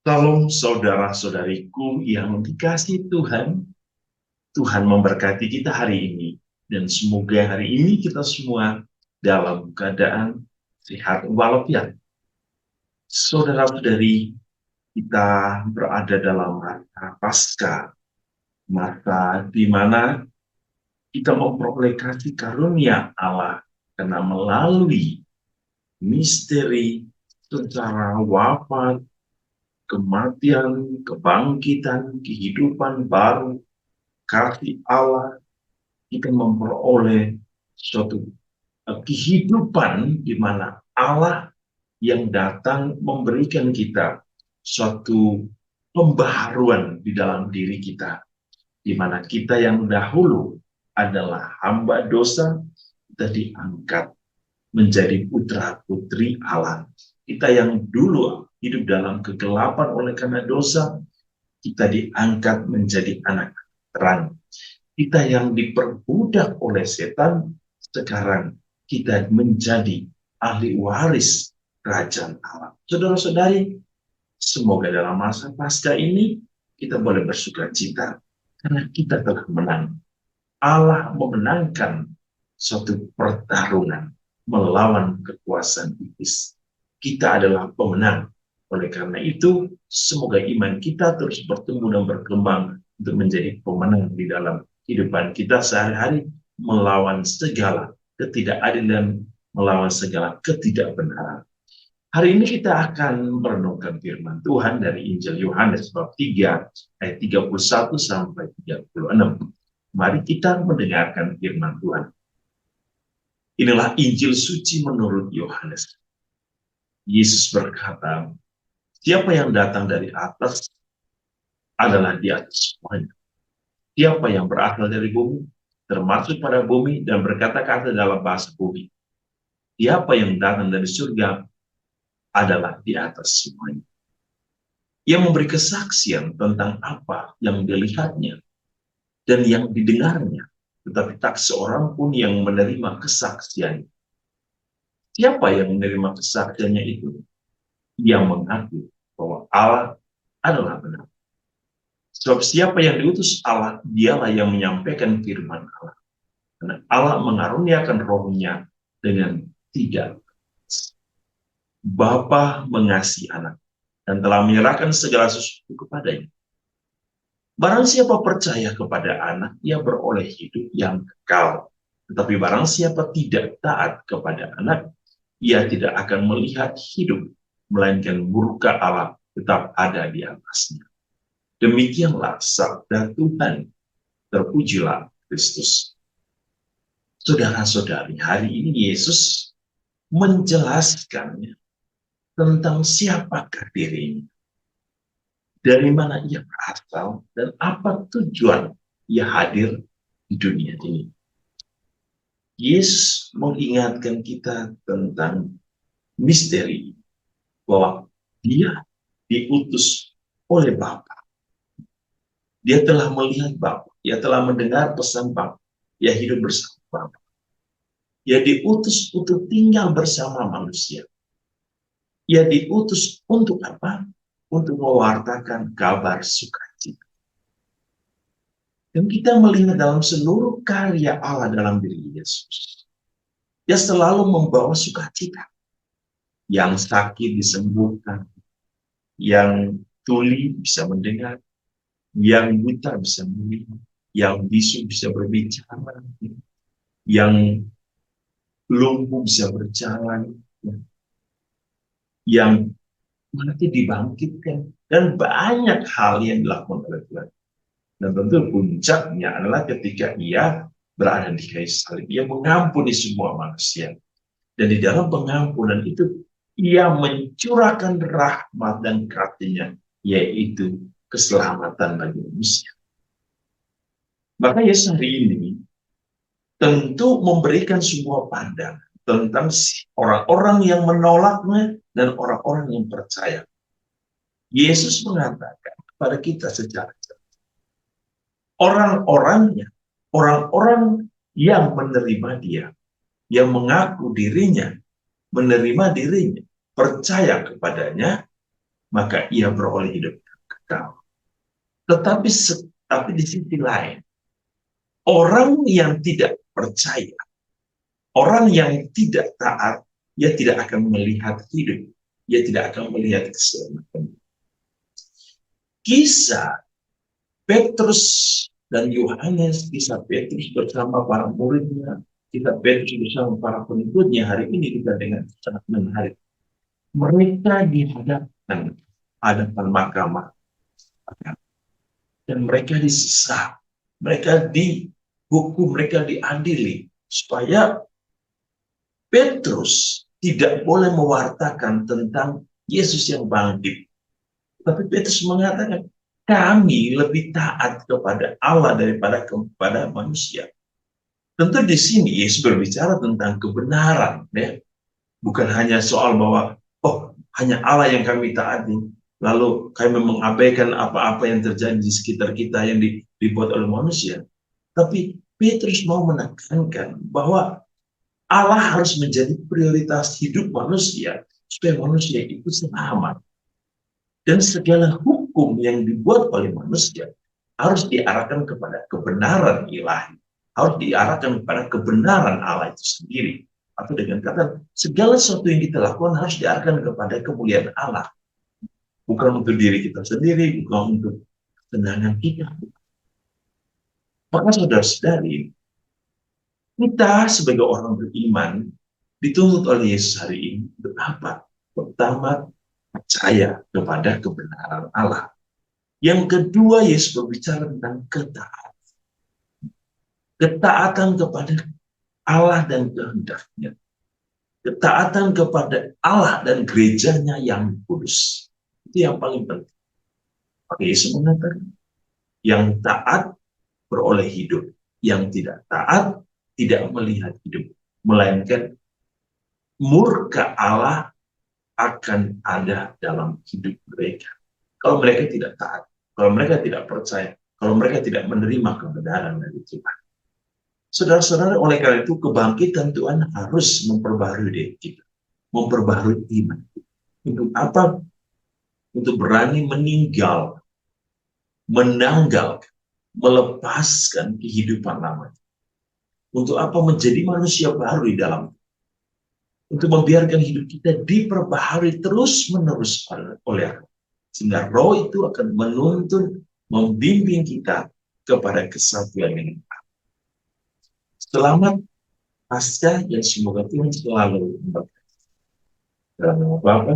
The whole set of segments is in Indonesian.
Shalom saudara-saudariku yang dikasihi Tuhan, Tuhan memberkati kita hari ini. Dan semoga hari ini kita semua dalam keadaan sehat walafiat. Saudara-saudari, kita berada dalam rangka Paskah, masa di mana kita memperoleh kasih karunia Allah karena melalui misteri secara wafat, kematian, kebangkitan, kehidupan baru, kasih Allah, kita memperoleh suatu kehidupan di mana Allah yang datang memberikan kita suatu pembaharuan di dalam diri kita, di mana kita yang dahulu adalah hamba dosa, kita diangkat menjadi putra-putri Allah. Kita yang dulu hidup dalam kegelapan oleh karena dosa, kita diangkat menjadi anak terang. Kita yang diperbudak oleh setan, sekarang kita menjadi ahli waris kerajaan Allah. Saudara-saudari, semoga dalam masa Paskah ini kita boleh bersuka cita karena kita telah menang. Allah memenangkan suatu pertarungan melawan kekuasaan iblis. Kita adalah pemenang. Oleh karena itu, semoga iman kita terus bertumbuh dan berkembang untuk menjadi pemenang di dalam kehidupan kita sehari-hari, melawan segala ketidakadilan, melawan segala ketidakbenaran. Hari ini kita akan merenungkan firman Tuhan dari Injil Yohanes bab 3 ayat 31 sampai 36. Mari kita mendengarkan firman Tuhan. Inilah Injil suci menurut Yohanes. Yesus berkata, siapa yang datang dari atas adalah di atas semuanya. Siapa yang berasal dari bumi, termasuk pada bumi dan berkata-kata dalam bahasa bumi. Siapa yang datang dari surga adalah di atas semuanya. Ia memberi kesaksian tentang apa yang dilihatnya dan yang didengarnya, tetapi tak seorang pun yang menerima kesaksian. Siapa yang menerima kesaksiannya itu? Yang mengaku bahwa Allah adalah benar. Sebab siapa yang diutus Allah, dialah yang menyampaikan firman Allah. Karena Allah mengaruniakan rohnya dengan tidak. Bapa mengasihi anak dan telah menyerahkan segala sesuatu kepadanya. Barang siapa percaya kepada anak, ia beroleh hidup yang kekal. Tetapi barang siapa tidak taat kepada anak, ia tidak akan melihat hidup, melainkan murka Allah tetap ada di atasnya. Demikianlah sabda Tuhan. Terpujilah Kristus. Saudara-saudari, hari ini Yesus menjelaskan tentang siapakah dirinya, dari mana ia berasal, dan apa tujuan ia hadir di dunia ini. Yesus mengingatkan kita tentang misteri bahwa dia diutus oleh Bapa. Dia telah melihat Bapa, dia telah mendengar pesan Bapa, dia hidup bersama Bapa. Dia diutus untuk tinggal bersama manusia. Ia diutus untuk apa? Untuk mewartakan kabar sukacita. Dan kita melihat dalam seluruh karya Allah dalam diri Yesus, dia selalu membawa sukacita. Yang sakit disembuhkan, yang tuli bisa mendengar, yang buta bisa melihat, yang bisu bisa berbicara, yang lumpuh bisa berjalan, yang mati dibangkitkan, dan banyak hal yang dilakukan oleh Tuhan. Dan tentu puncaknya adalah ketika ia berada di kayu salib, ia mengampuni semua manusia. Dan di dalam pengampunan itu, ia mencurahkan rahmat dan karunia, yaitu keselamatan bagi manusia. Maka Yesus hari ini tentu memberikan semua pandangan tentang orang-orang yang menolaknya dan orang-orang yang percaya. Yesus mengatakan kepada kita secara jelas, orang-orangnya, orang-orang yang menerima dia, yang mengaku dirinya, menerima dirinya, percaya kepadanya, maka ia beroleh hidup kekal. Tetapi di sisi lain, orang yang tidak percaya, orang yang tidak taat, ia tidak akan melihat hidup, ia tidak akan melihat keselamatan. Kisah Petrus dan Yohanes, kisah Petrus bersama para muridnya, kisah Petrus bersama para pengikutnya, hari ini kita dengar sangat menarik. Mereka dihadapkan hadapan mahkamah dan mereka disesat, mereka dihukum, mereka diadili supaya Petrus tidak boleh mewartakan tentang Yesus yang bangkit. Tapi Petrus mengatakan, kami lebih taat kepada Allah daripada kepada manusia. Tentu di sini Yesus berbicara tentang kebenaran, ya. Bukan hanya soal bahwa hanya Allah yang kami taati, lalu kami mengabaikan apa-apa yang terjadi di sekitar kita yang dibuat oleh manusia. Tapi Petrus mau menekankan bahwa Allah harus menjadi prioritas hidup manusia supaya manusia itu selamat. Dan segala hukum yang dibuat oleh manusia harus diarahkan kepada kebenaran ilahi, harus diarahkan kepada kebenaran Allah itu sendiri. Atau dengan kata, segala sesuatu yang kita lakukan harus diarahkan kepada kemuliaan Allah. Bukan untuk diri kita sendiri, bukan untuk kesenangan kita. Maka saudara-saudari, kita sebagai orang beriman dituntut oleh Yesus hari ini untuk apa? Pertama, percaya kepada kebenaran Allah. Yang kedua, Yesus berbicara tentang ketaatan. Ketaatan kepada Allah dan kehendaknya. Ketaatan kepada Allah dan gerejanya yang kudus. Itu yang paling penting. Maka Yesus mengatakan, yang taat beroleh hidup. Yang tidak taat tidak melihat hidup. Melainkan murka Allah akan ada dalam hidup mereka. Kalau mereka tidak taat, kalau mereka tidak percaya, kalau mereka tidak menerima kebenaran dari Tuhan. Saudara-saudara, oleh karena itu kebangkitan Tuhan harus memperbarui diri kita, memperbarui iman. Untuk apa? Untuk berani meninggal, menanggalkan, melepaskan kehidupan lama. Untuk apa? Menjadi manusia baru di dalam. Untuk membiarkan hidup kita diperbaharui terus-menerus oleh Allah. Sehingga roh itu akan menuntun, membimbing kita kepada kesatuan yang Allah. Selamat Pasca, dan semoga Tuhan selalu memberkati. Dalam nama Bapa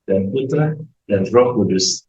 dan Putra dan Roh Kudus.